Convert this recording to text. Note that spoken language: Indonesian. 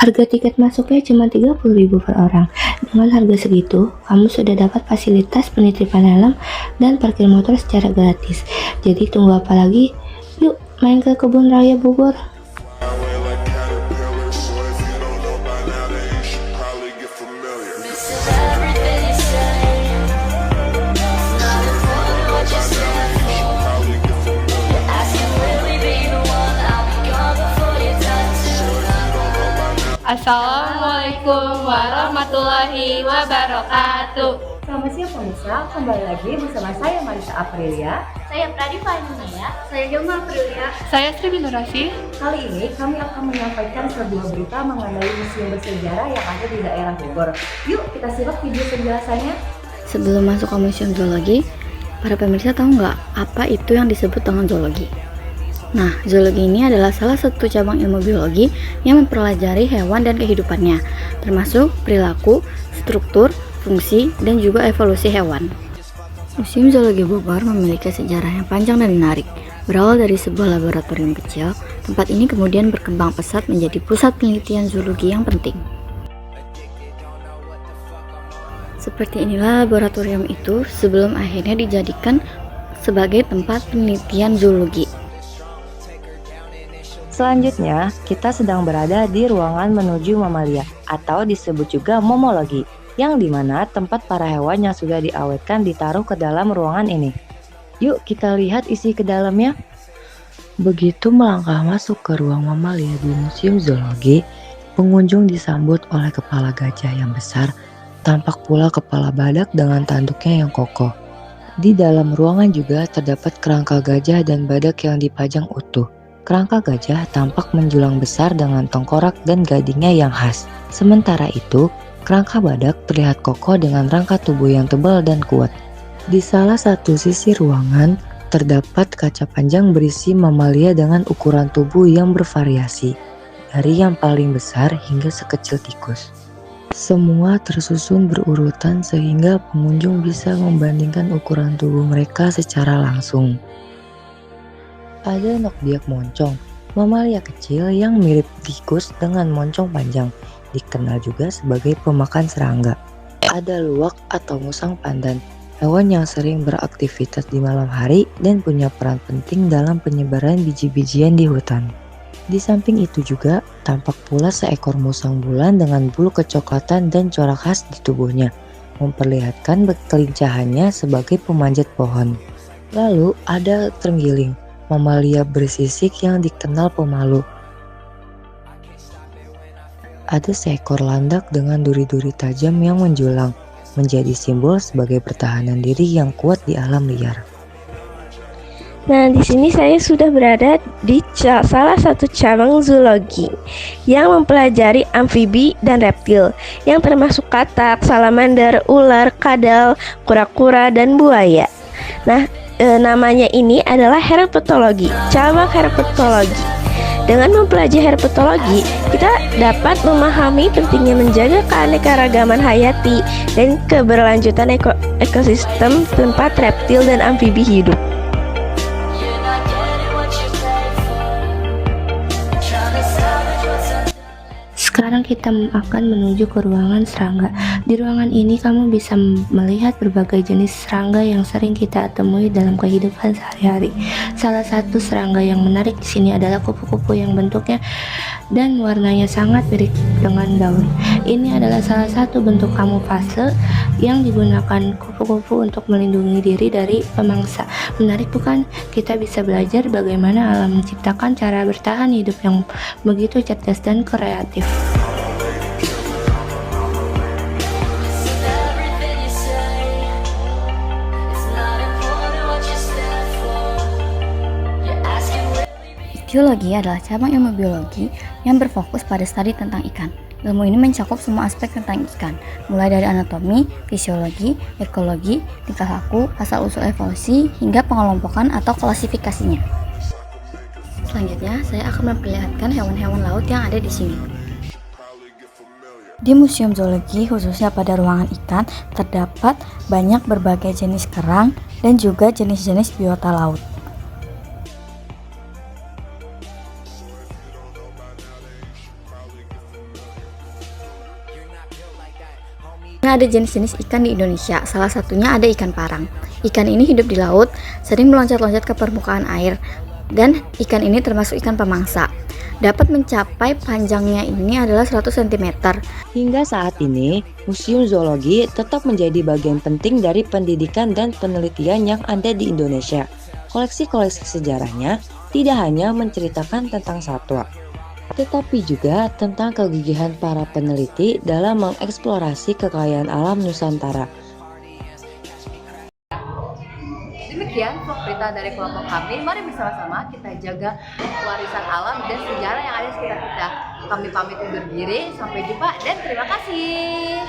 Harga tiket masuknya cuma 30.000 per orang. Dengan harga segitu, kamu sudah dapat fasilitas penitipan helm dan parkir motor secara gratis. Jadi tunggu apa lagi? Yuk main ke Kebun Raya Bogor. Assalamualaikum warahmatullahi wabarakatuh. Selamat siang pemirsa, kembali lagi bersama saya Marisa Aprilia. Saya Pradipa Nunaya. Saya Joma Aprilia. Saya Sri Binurasi. Kali ini kami akan menyampaikan sebuah berita mengenai museum bersejarah yang ada di daerah Bogor. Yuk kita simak video penjelasannya. Sebelum masuk ke museum zoologi, para pemirsa tahu nggak apa itu yang disebut dengan zoologi? Nah, zoologi ini adalah salah satu cabang ilmu biologi yang mempelajari hewan dan kehidupannya, termasuk perilaku, struktur, fungsi, dan juga evolusi hewan. Museum Zoologi Bogor memiliki sejarah yang panjang dan menarik. Berawal dari sebuah laboratorium kecil, tempat ini kemudian berkembang pesat menjadi pusat penelitian zoologi yang penting. Seperti inilah laboratorium itu sebelum akhirnya dijadikan sebagai tempat penelitian zoologi. Selanjutnya, kita sedang berada di ruangan menuju mamalia atau disebut juga momologi, yang dimana tempat para hewan yang sudah diawetkan ditaruh ke dalam ruangan ini. Yuk kita lihat isi ke dalamnya. Begitu melangkah masuk ke ruang mamalia di Museum Zoologi, pengunjung disambut oleh kepala gajah yang besar, tampak pula kepala badak dengan tanduknya yang kokoh. Di dalam ruangan juga terdapat kerangka gajah dan badak yang dipajang utuh. Kerangka gajah tampak menjulang besar dengan tengkorak dan gadingnya yang khas. Sementara itu, kerangka badak terlihat kokoh dengan rangka tubuh yang tebal dan kuat. Di salah satu sisi ruangan, terdapat kaca panjang berisi mamalia dengan ukuran tubuh yang bervariasi, dari yang paling besar hingga sekecil tikus. Semua tersusun berurutan sehingga pengunjung bisa membandingkan ukuran tubuh mereka secara langsung. Ada nokbiak moncong, mamalia kecil yang mirip tikus dengan moncong panjang, dikenal juga sebagai pemakan serangga. Ada luwak atau musang pandan, hewan yang sering beraktivitas di malam hari dan punya peran penting dalam penyebaran biji-bijian di hutan. Di samping itu juga tampak pula seekor musang bulan dengan bulu kecoklatan dan corak khas di tubuhnya, memperlihatkan kelincahannya sebagai pemanjat pohon. Lalu ada terenggiling, mamalia bersisik yang dikenal pemalu. Ada seekor landak dengan duri-duri tajam yang menjulang, menjadi simbol sebagai pertahanan diri yang kuat di alam liar. Nah, di sini saya sudah berada di salah satu cabang zoologi yang mempelajari amfibi dan reptil, yang termasuk katak, salamander, ular, kadal, kura-kura, dan buaya. Nah, namanya ini adalah herpetologi, cabang herpetologi. Dengan mempelajari herpetologi, kita dapat memahami pentingnya menjaga keanekaragaman hayati dan keberlanjutan ekosistem tempat reptil dan amfibi hidup. Sekarang kita akan menuju ke ruangan serangga. Di ruangan ini kamu bisa melihat berbagai jenis serangga yang sering kita temui dalam kehidupan sehari-hari. Salah satu serangga yang menarik di sini adalah kupu-kupu yang bentuknya dan warnanya sangat mirip dengan daun. Ini adalah salah satu bentuk kamuflase yang digunakan kupu-kupu untuk melindungi diri dari pemangsa. Menarik bukan? Kita bisa belajar bagaimana alam menciptakan cara bertahan hidup yang begitu cerdas dan kreatif. Zoologi adalah cabang ilmu biologi yang berfokus pada studi tentang ikan. Ilmu ini mencakup semua aspek tentang ikan, mulai dari anatomi, fisiologi, ekologi, tingkah laku, asal-usul evolusi, hingga pengelompokan atau klasifikasinya. Selanjutnya, saya akan memperlihatkan hewan-hewan laut yang ada di sini. Di Museum Zoologi, khususnya pada ruangan ikan, terdapat banyak berbagai jenis kerang dan juga jenis-jenis biota laut. Nah, ada jenis-jenis ikan di Indonesia, salah satunya ada ikan parang. Ikan ini hidup di laut, sering meloncat-loncat ke permukaan air, dan ikan ini termasuk ikan pemangsa. Dapat mencapai panjangnya ini adalah 100 cm. Hingga saat ini, Museum Zoologi tetap menjadi bagian penting dari pendidikan dan penelitian yang ada di Indonesia. Koleksi-koleksi sejarahnya tidak hanya menceritakan tentang satwa, tetapi juga tentang kegigihan para peneliti dalam mengeksplorasi kekayaan alam Nusantara. Demikian vlog berita dari kelompok kami. Mari bersama-sama kita jaga warisan alam dan sejarah yang ada di sekitar kita. Kami pamit undur diri, sampai jumpa dan terima kasih.